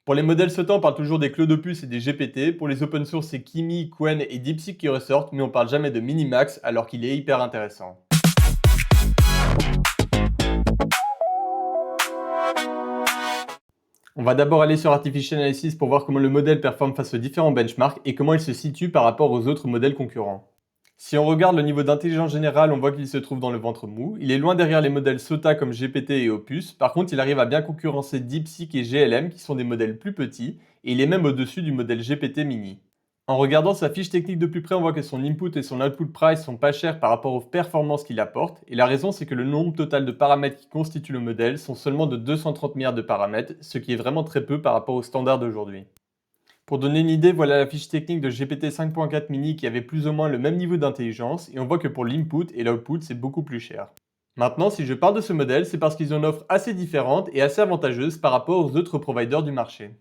Pour les modèles sautants, on parle toujours des Claude Opus et des GPT. Pour les open source, c'est Kimi, Qwen et DeepSeek qui ressortent, mais on parle jamais de Minimax alors qu'il est hyper intéressant. On va d'abord aller sur Artificial Analysis pour voir comment le modèle performe face aux différents benchmarks et comment il se situe par rapport aux autres modèles concurrents. Si on regarde le niveau d'intelligence générale, on voit qu'il se trouve dans le ventre mou. Il est loin derrière les modèles SOTA comme GPT et Opus. Par contre, il arrive à bien concurrencer DeepSeek et GLM qui sont des modèles plus petits et il est même au-dessus du modèle GPT mini. En regardant sa fiche technique de plus près, on voit que son input et son output price sont pas chers par rapport aux performances qu'il apporte, et la raison c'est que le nombre total de paramètres qui constituent le modèle sont seulement de 230 milliards de paramètres, ce qui est vraiment très peu par rapport aux standards d'aujourd'hui. Pour donner une idée, voilà la fiche technique de GPT 5.4 mini qui avait plus ou moins le même niveau d'intelligence, et on voit que pour l'input et l'output c'est beaucoup plus cher. Maintenant, si je parle de ce modèle, c'est parce qu'ils ont une offre assez différente et assez avantageuse par rapport aux autres providers du marché.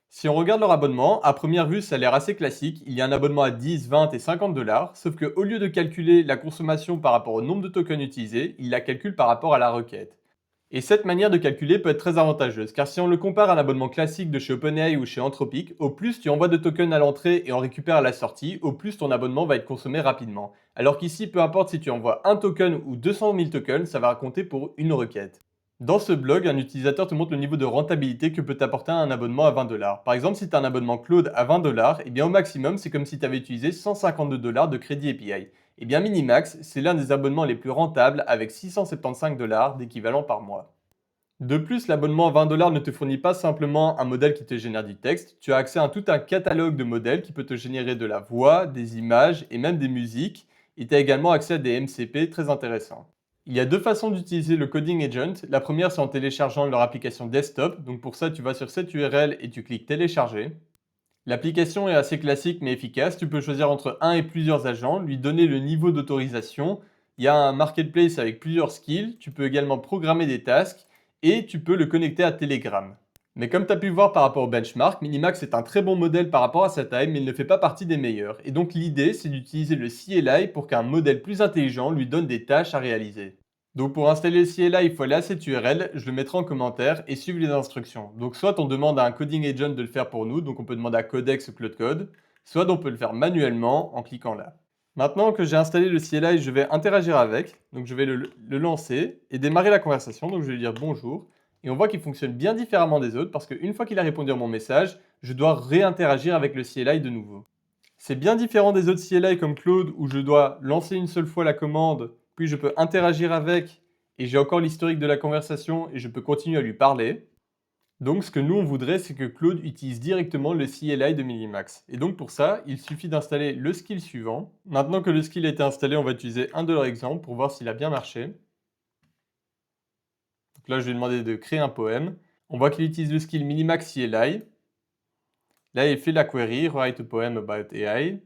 Si on regarde leur abonnement, à première vue, ça a l'air assez classique. Il y a un abonnement à 10, 20 et 50 dollars, sauf qu'au lieu de calculer la consommation par rapport au nombre de tokens utilisés, il la calcule par rapport à la requête. Et cette manière de calculer peut être très avantageuse, car si on le compare à un abonnement classique de chez OpenAI ou chez Anthropic, au plus tu envoies de tokens à l'entrée et en récupères à la sortie, au plus ton abonnement va être consommé rapidement. Alors qu'ici, peu importe si tu envoies un token ou 200 000 tokens, ça va compter pour une requête. Dans ce blog, un utilisateur te montre le niveau de rentabilité que peut apporter un abonnement à 20 dollars. Par exemple, si tu as un abonnement Claude à 20 dollars, et bien au maximum, c'est comme si tu avais utilisé 152 dollars de crédit API. Et bien Minimax, c'est l'un des abonnements les plus rentables avec 675 dollars d'équivalent par mois. De plus, l'abonnement à 20 dollars ne te fournit pas simplement un modèle qui te génère du texte, tu as accès à tout un catalogue de modèles qui peut te générer de la voix, des images et même des musiques, et tu as également accès à des MCP très intéressants. Il y a deux façons d'utiliser le Coding Agent. La première, c'est en téléchargeant leur application desktop. Donc pour ça, tu vas sur cette URL et tu cliques télécharger. L'application est assez classique mais efficace. Tu peux choisir entre un et plusieurs agents, lui donner le niveau d'autorisation. Il y a un marketplace avec plusieurs skills. Tu peux également programmer des tasks et tu peux le connecter à Telegram. Mais comme tu as pu voir par rapport au benchmark, Minimax est un très bon modèle par rapport à sa taille, mais il ne fait pas partie des meilleurs. Et donc l'idée, c'est d'utiliser le CLI pour qu'un modèle plus intelligent lui donne des tâches à réaliser. Donc pour installer le CLI, il faut aller à cette URL, je le mettrai en commentaire et suivre les instructions. Donc soit on demande à un coding agent de le faire pour nous, donc on peut demander à Codex ou Cloud Code, soit on peut le faire manuellement en cliquant là. Maintenant que j'ai installé le CLI, je vais interagir avec, donc je vais le lancer et démarrer la conversation, donc je vais lui dire bonjour. Et on voit qu'il fonctionne bien différemment des autres parce qu'une fois qu'il a répondu à mon message, je dois réinteragir avec le CLI de nouveau. C'est bien différent des autres CLI comme Claude où je dois lancer une seule fois la commande, puis je peux interagir avec et j'ai encore l'historique de la conversation et je peux continuer à lui parler. Donc ce que nous on voudrait, c'est que Claude utilise directement le CLI de Minimax. Et donc pour ça, il suffit d'installer le skill suivant. Maintenant que le skill a été installé, on va utiliser un de leurs exemples pour voir s'il a bien marché. Donc là, je vais lui demander de créer un poème. On voit qu'il utilise le skill Minimax CLI. Là, il fait la query, write a poem about AI.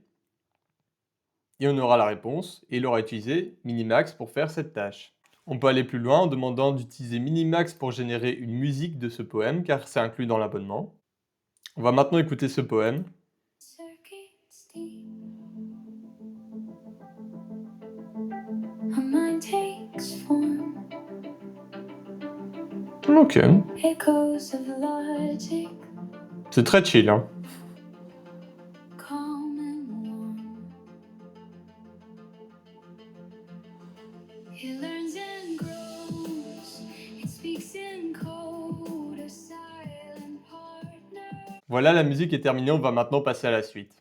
Et on aura la réponse, et il aura utilisé Minimax pour faire cette tâche. On peut aller plus loin en demandant d'utiliser Minimax pour générer une musique de ce poème, car c'est inclus dans l'abonnement. On va maintenant écouter ce poème. Ok. C'est très chill, hein. Voilà, la musique est terminée, on va maintenant passer à la suite.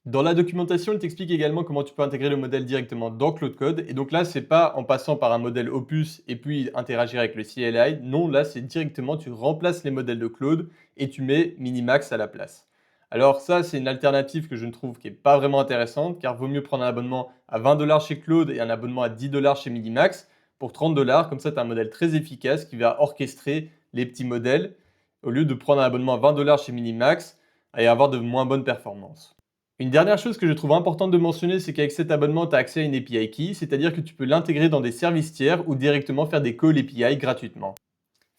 Dans la documentation, il t'explique également comment tu peux intégrer le modèle directement dans Claude Code. Et donc là, c'est pas en passant par un modèle Opus et puis interagir avec le CLI. Non, là, c'est directement, tu remplaces les modèles de Claude et tu mets Minimax à la place. Alors ça, c'est une alternative que je ne trouve qui est pas vraiment intéressante, car vaut mieux prendre un abonnement à 20 dollars chez Claude et un abonnement à 10 dollars chez Minimax pour 30 dollars. Comme ça, tu as un modèle très efficace qui va orchestrer les petits modèles au lieu de prendre un abonnement à 20 dollars chez Minimax et avoir de moins bonnes performances. Une dernière chose que je trouve importante de mentionner, c'est qu'avec cet abonnement, tu as accès à une API Key, c'est-à-dire que tu peux l'intégrer dans des services tiers ou directement faire des calls API gratuitement.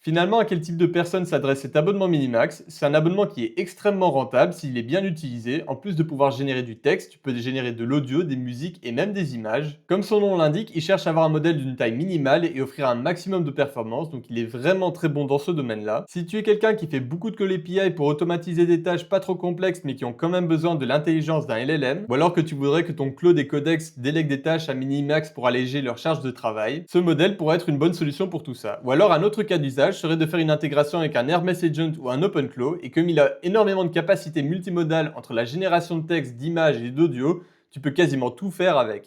Finalement, à quel type de personne s'adresse cet abonnement Minimax? C'est un abonnement qui est extrêmement rentable s'il est bien utilisé. En plus de pouvoir générer du texte, tu peux générer de l'audio, des musiques et même des images. Comme son nom l'indique, il cherche à avoir un modèle d'une taille minimale et offrir un maximum de performance, donc il est vraiment très bon dans ce domaine-là. Si tu es quelqu'un qui fait beaucoup de call API pour automatiser des tâches pas trop complexes mais qui ont quand même besoin de l'intelligence d'un LLM, ou alors que tu voudrais que ton Claude et Codex délèguent des tâches à Minimax pour alléger leur charge de travail, ce modèle pourrait être une bonne solution pour tout ça. Ou alors un autre cas d'usage serait de faire une intégration avec un Hermes Agent ou un OpenClaw, et comme il a énormément de capacités multimodales entre la génération de texte, d'images et d'audio, tu peux quasiment tout faire avec.